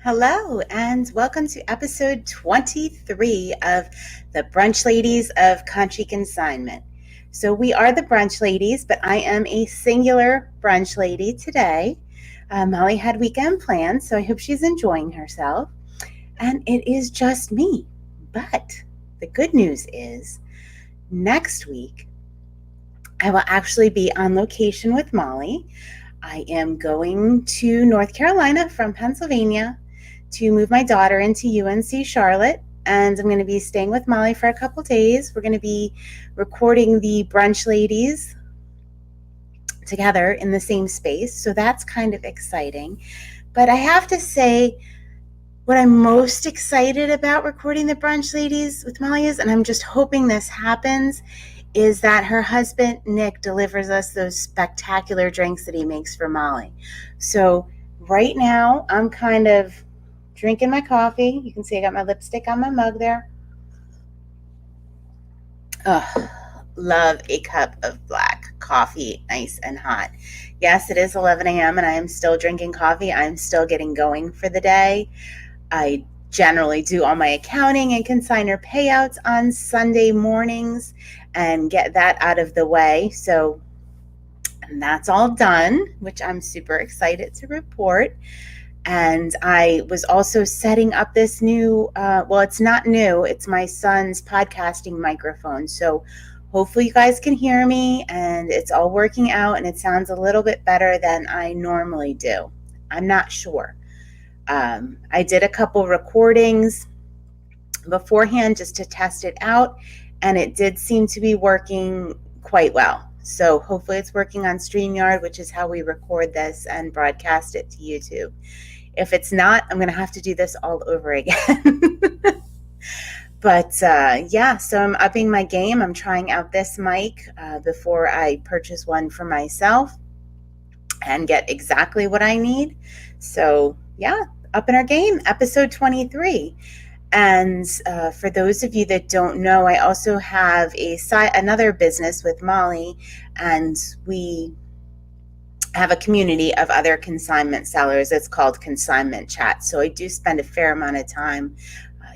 Hello, and welcome to episode 23 of the Brunch Ladies of Conshy Consignment. So, we are the Brunch Ladies, but I am a singular Brunch Lady today. Molly had weekend plans, so I hope she's enjoying herself. And it is just me. But the good news is next week, I will actually be on location with Molly. I am going to North Carolina from Pennsylvania to move my daughter into UNC Charlotte, and I'm going to be staying with Molly for a couple days. We're going to be recording the Brunch Ladies together in the same space, so that's kind of exciting. But I have to say, what I'm most excited about recording the Brunch Ladies with Molly is, and I'm just hoping this happens, is that her husband, Nick, delivers us those spectacular drinks that he makes for Molly. So right now, I'm kind of drinking my coffee. You can see I got my lipstick on my mug there. Oh, love a cup of black coffee, nice and hot. Yes, it is 11 a.m. and I am still drinking coffee. I'm still getting going for the day. I generally do all my accounting and consignor payouts on Sunday mornings and get that out of the way. So that's all done, which I'm super excited to report. And I was also setting up this new, it's not new, it's my son's podcasting microphone. So hopefully you guys can hear me and it's all working out and it sounds a little bit better than I normally do. I'm not sure. I did a couple recordings beforehand just to test it out, and it did seem to be working quite well. So hopefully it's working on StreamYard, which is how we record this and broadcast it to YouTube. If it's not, I'm going to have to do this all over again. But so I'm upping my game. I'm trying out this mic before I purchase one for myself and get exactly what I need. So up in our game, episode 23. And for those of you that don't know, I also have another business with Molly, and we have a community of other consignment sellers. It's called Consignment Chat. So I do spend a fair amount of time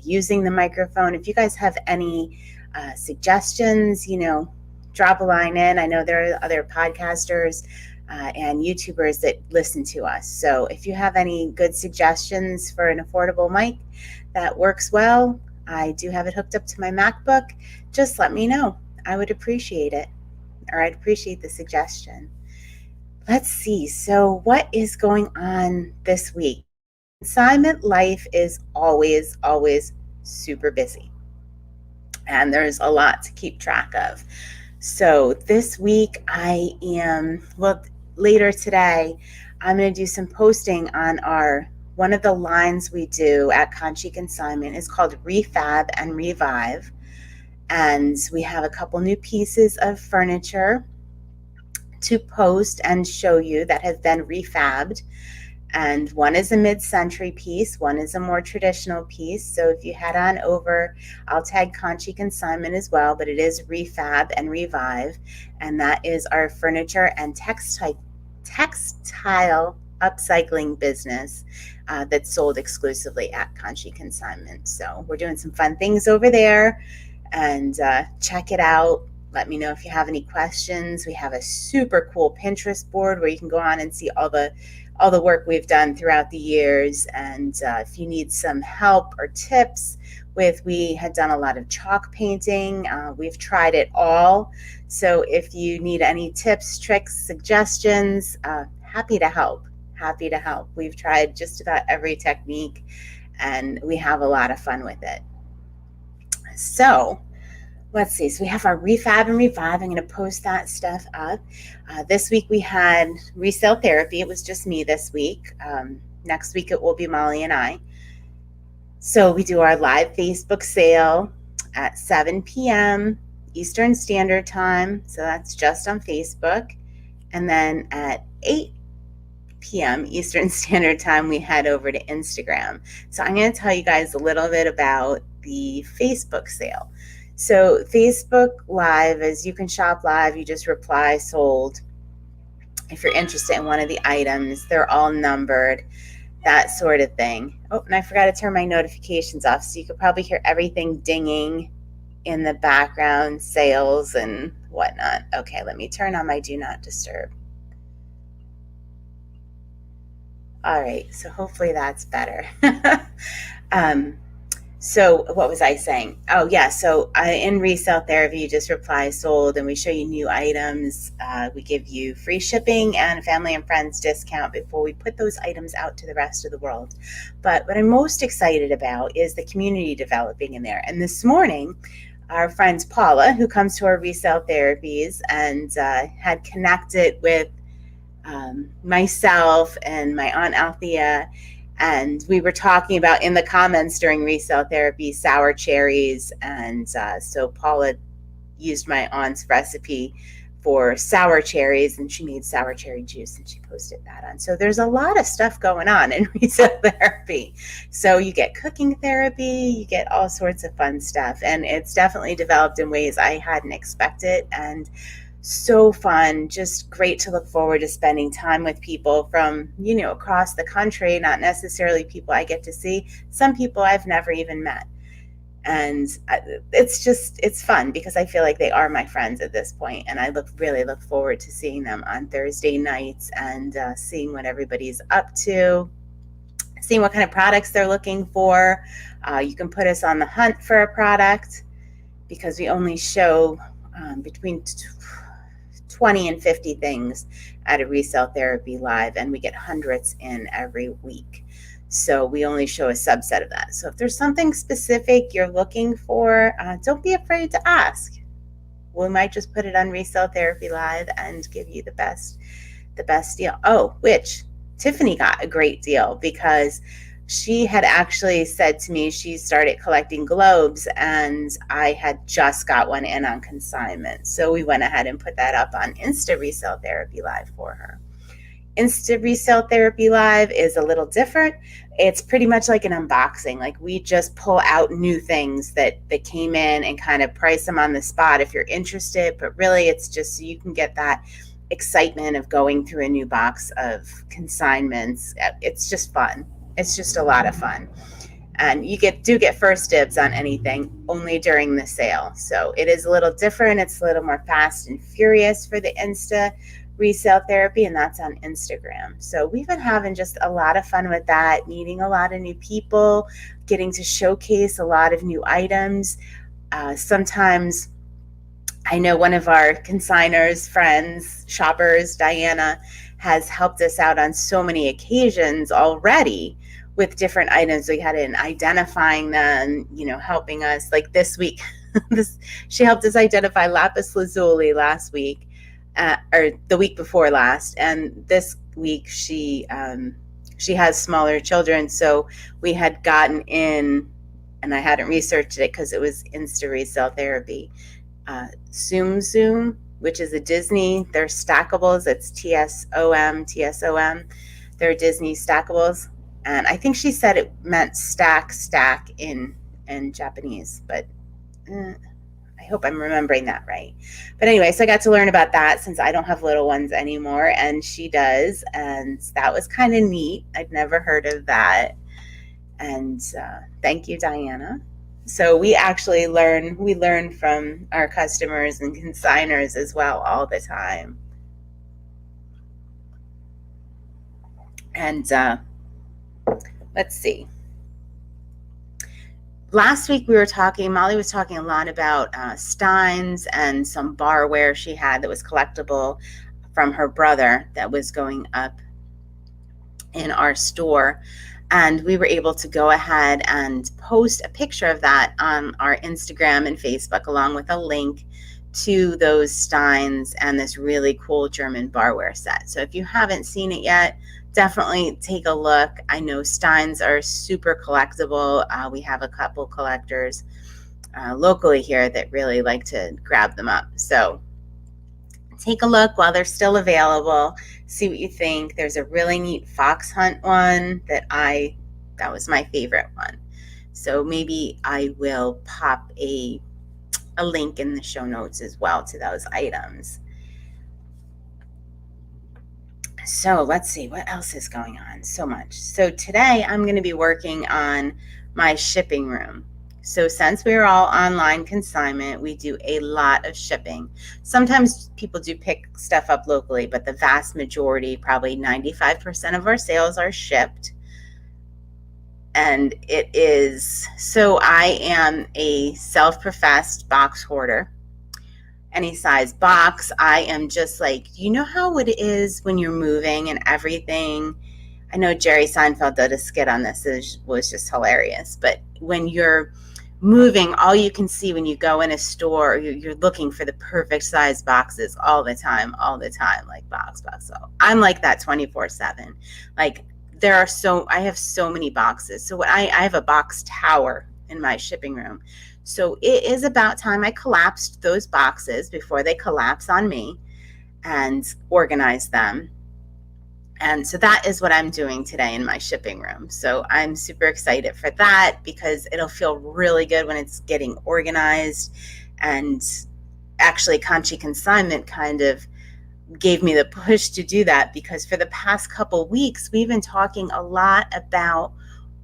using the microphone. If you guys have any suggestions, drop a line in. I know there are other podcasters and YouTubers that listen to us. So if you have any good suggestions for an affordable mic that works well, I do have it hooked up to my MacBook. Just let me know. I would appreciate it, or I'd appreciate the suggestion. Let's see. So what is going on this week? Consignment life is always, always super busy. And there's a lot to keep track of. So this week later today, I'm going to do some posting on one of the lines we do at Conshy Consignment is called Refab and Revive. And we have a couple new pieces of furniture to post and show you that has been refabbed. And one is a mid-century piece, one is a more traditional piece. So if you head on over, I'll tag Conshy Consignment as well, but it is Refab and Revive. And that is our furniture and textile upcycling business that's sold exclusively at Conshy Consignment. So we're doing some fun things over there, and check it out. Let me know if you have any questions. We have a super cool Pinterest board where you can go on and see all the work we've done throughout the years. And if you need some help or tips we had done a lot of chalk painting. We've tried it all. So if you need any tips, tricks, suggestions, happy to help. We've tried just about every technique, and we have a lot of fun with it. So let's see. So we have our Refab and Revive. I'm going to post that stuff up. This week we had resale therapy. It was just me this week. Next week it will be Molly and I. So we do our live Facebook sale at 7 p.m. Eastern Standard Time. So that's just on Facebook. And then at 8 p.m. Eastern Standard Time, we head over to Instagram. So I'm going to tell you guys a little bit about the Facebook sale. So Facebook Live is you can shop live. You just reply sold. If you're interested in one of the items, they're all numbered. that sort of thing. Oh, and I forgot to turn my notifications off, so you could probably hear everything dinging in the background, sales and whatnot. Okay, let me turn on my do not disturb. All right, so hopefully that's better. um, So what was I saying? Oh yeah, so in resale therapy, you just reply sold, and we show you new items. We give you free shipping and a family and friends discount before we put those items out to the rest of the world. But what I'm most excited about is the community developing in there. And this morning, our friend Paula, who comes to our resale therapies and had connected with myself and my aunt Althea, and we were talking about in the comments during resale therapy sour cherries, and so Paula used my aunt's recipe for sour cherries, and she made sour cherry juice and she posted that on. So there's a lot of stuff going on in resale therapy. So you get cooking therapy, you get all sorts of fun stuff, and it's definitely developed in ways I hadn't expected, and so fun, just great to look forward to spending time with people from, across the country, not necessarily people I get to see, some people I've never even met. And it's fun because I feel like they are my friends at this point, and I really look forward to seeing them on Thursday nights and seeing what everybody's up to, seeing what kind of products they're looking for. You can put us on the hunt for a product because we only show between 20 and 50 things at a resale therapy live, and we get hundreds in every week. So we only show a subset of that. So if there's something specific you're looking for, don't be afraid to ask. We might just put it on Resale Therapy Live and give you the best deal. Oh, which Tiffany got a great deal because she had actually said to me she started collecting globes, and I had just got one in on consignment. So we went ahead and put that up on Insta Resale Therapy Live for her. Insta Resale Therapy Live is a little different. It's pretty much like an unboxing. Like we just pull out new things that came in and kind of price them on the spot if you're interested. But really, it's just so you can get that excitement of going through a new box of consignments. It's just fun. It's just a lot of fun. And you do get first dibs on anything only during the sale. So it is a little different. It's a little more fast and furious for the Insta Resale Therapy, and that's on Instagram. So we've been having just a lot of fun with that, meeting a lot of new people, getting to showcase a lot of new items. Sometimes I know one of our consigners, friends, shoppers, Diana, has helped us out on so many occasions already with different items. We had in identifying them, helping us. Like this week, she helped us identify lapis lazuli last week, or the week before last, and this week she has smaller children, so we had gotten in, and I hadn't researched it because it was Insta Resale Therapy. Zoom, which is a Disney. They're stackables. It's TSOM. They're Disney stackables, and I think she said it meant stack in Japanese, but I hope I'm remembering that right. But anyway, so I got to learn about that since I don't have little ones anymore, and she does, and that was kind of neat. I'd never heard of that, and thank you, Diana. So we actually learn from our customers and consigners as well all the time. And let's see. Last week Molly was talking a lot about steins and some barware she had that was collectible from her brother that was going up in our store. And we were able to go ahead and post a picture of that on our Instagram and Facebook, along with a link to those steins and this really cool German barware set. So if you haven't seen it yet, definitely take a look. I know steins are super collectible. We have a couple collectors locally here that really like to grab them up. So take a look while they're still available. See what you think. There's a really neat fox hunt one that was my favorite one. So maybe I will pop a link in the show notes as well to those items. So let's see what else is going on. So much. So today I'm going to be working on my shipping room. So since we're all online consignment, we do a lot of shipping. Sometimes people do pick stuff up locally, but the vast majority, probably 95% of our sales are shipped. And it is, so I am a self-professed box hoarder. Any size box, I am just like, you know how it is when you're moving and everything. I know Jerry Seinfeld did a skit on this. It was just hilarious. But when you're moving, all you can see when you go in a store, you're looking for the perfect size boxes all the time, like box. So I'm like that 24/7. Like I have so many boxes. So I have a box tower in my shipping room. So it is about time I collapsed those boxes before they collapse on me and organize them. And so that is what I'm doing today in my shipping room. So I'm super excited for that because it'll feel really good when it's getting organized. And actually, Conshy Consignment kind of gave me the push to do that because for the past couple weeks, we've been talking a lot about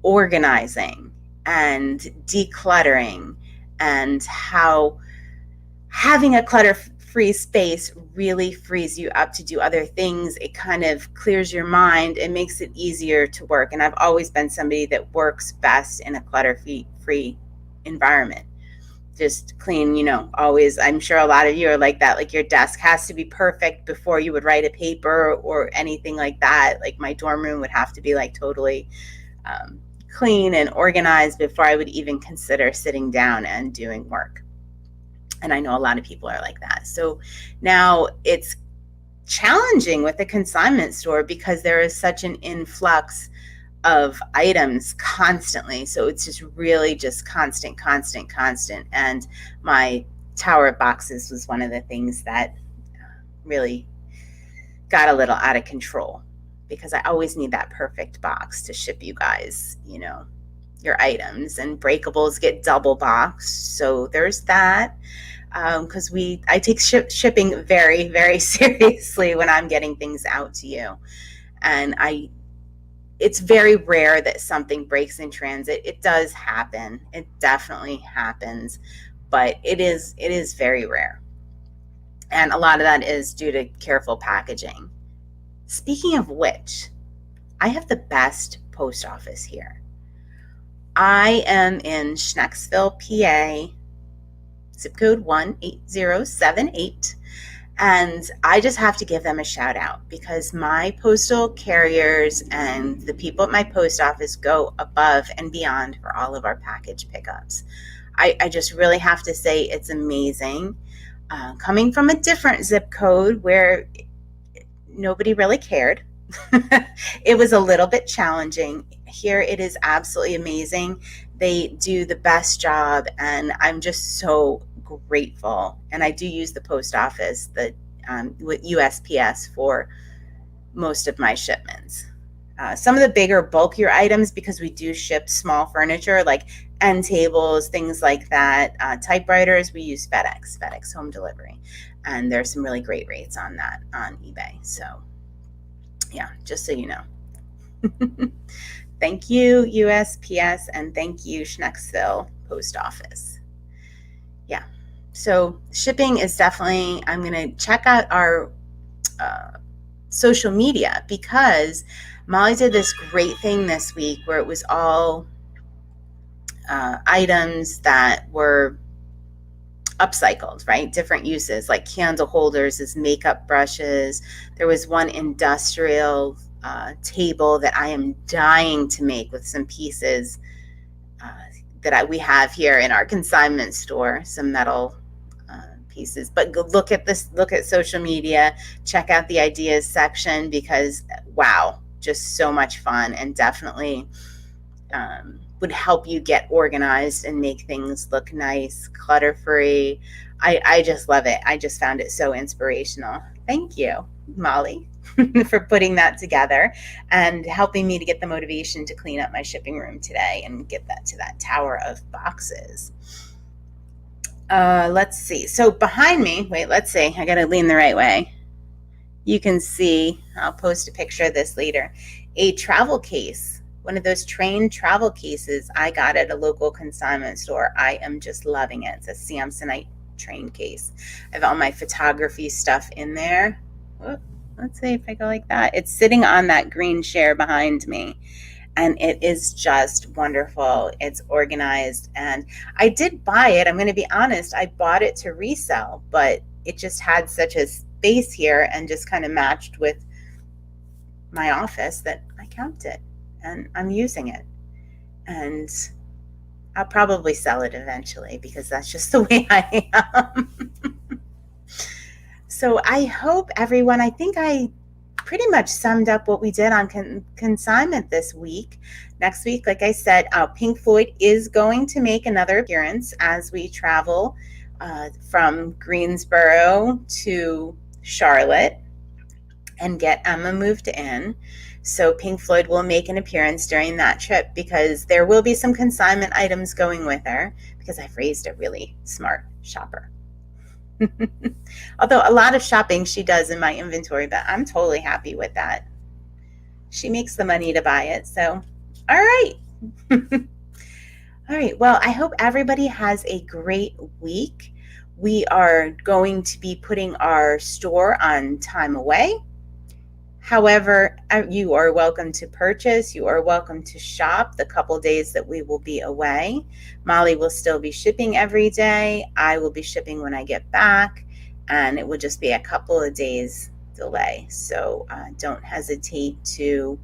organizing and decluttering and how having a clutter-free space really frees you up to do other things. It kind of clears your mind and makes it easier to work. And I've always been somebody that works best in a clutter-free environment. Just clean, always. I'm sure a lot of you are like that. Like your desk has to be perfect before you would write a paper or anything like that. Like my dorm room would have to be like totally clean and organized before I would even consider sitting down and doing work. And I know a lot of people are like that. So now it's challenging with the consignment store because there is such an influx of items constantly. So it's just really just constant. And my tower of boxes was one of the things that really got a little out of control because I always need that perfect box to ship you guys, your items. And breakables get double boxed. So there's that. Because I take shipping very, very seriously when I'm getting things out to you. And it's very rare that something breaks in transit. It does happen. It definitely happens, but it is very rare. And a lot of that is due to careful packaging. Speaking of which, I have the best post office here. I am in Schnecksville, PA, zip code 18078. And I just have to give them a shout out because my postal carriers and the people at my post office go above and beyond for all of our package pickups. I just really have to say it's amazing. Coming from a different zip code where nobody really cared, it was a little bit challenging. Here it is absolutely amazing. They do the best job, and I'm just so grateful. And I do use the post office, with USPS for most of my shipments. Some of the bigger, bulkier items, because we do ship small furniture like end tables, things like that. Typewriters, we use FedEx home delivery. And there's some really great rates on that on eBay. So yeah, just so you know. Thank you, USPS, and thank you, Schnecksville Post Office. Yeah, so shipping is definitely, I'm going to check out our social media because Molly did this great thing this week where it was all items that were upcycled, right? Different uses like candle holders as makeup brushes. There was one industrial table that I am dying to make with some pieces that we have here in our consignment store, some metal pieces. But go look at social media, check out the ideas section because wow, just so much fun, and definitely would help you get organized and make things look nice, clutter-free. I just love it. I just found it so inspirational. Thank you, Molly, for putting that together and helping me to get the motivation to clean up my shipping room today and get that to that tower of boxes. Let's see. So behind me, wait, let's see. I got to lean the right way. you can see, I'll post a picture of this later, a travel case, one of those train travel cases I got at a local consignment store. I am just loving it. It's a Samsonite train case. I have all my photography stuff in there. Whoop, let's see if I go like that. It's sitting on that green chair behind me, and it is just wonderful. It's organized, and I did buy it. I'm going to be honest, I bought it to resell, but it just had such a space here and just kind of matched with my office that I kept it, and I'm using it. And I'll probably sell it eventually because that's just the way I am. So I hope everyone, I think I pretty much summed up what we did on consignment this week. Next week, like I said, Pink Floyd is going to make another appearance as we travel from Greensboro to Charlotte and get Emma moved in. So Pink Floyd will make an appearance during that trip because there will be some consignment items going with her because I've raised a really smart shopper. Although a lot of shopping she does in my inventory, but I'm totally happy with that. She makes the money to buy it. So, all right. All right. Well, I hope everybody has a great week. We are going to be putting our store on time away. However, you are welcome to purchase. You are welcome to shop the couple days that we will be away. Molly will still be shipping every day. I will be shipping when I get back, and it will just be a couple of days delay. So don't hesitate to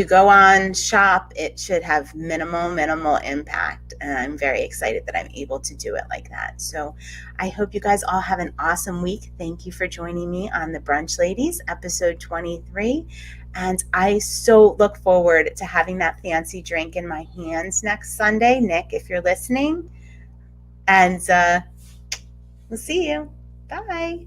go on, shop. It should have minimal impact, and I'm very excited that I'm able to do it like that. So I hope you guys all have an awesome week. Thank you for joining me on the Brunch Ladies, episode 23, and I so look forward to having that fancy drink in my hands next Sunday. Nick, if you're listening, and we'll see you. Bye.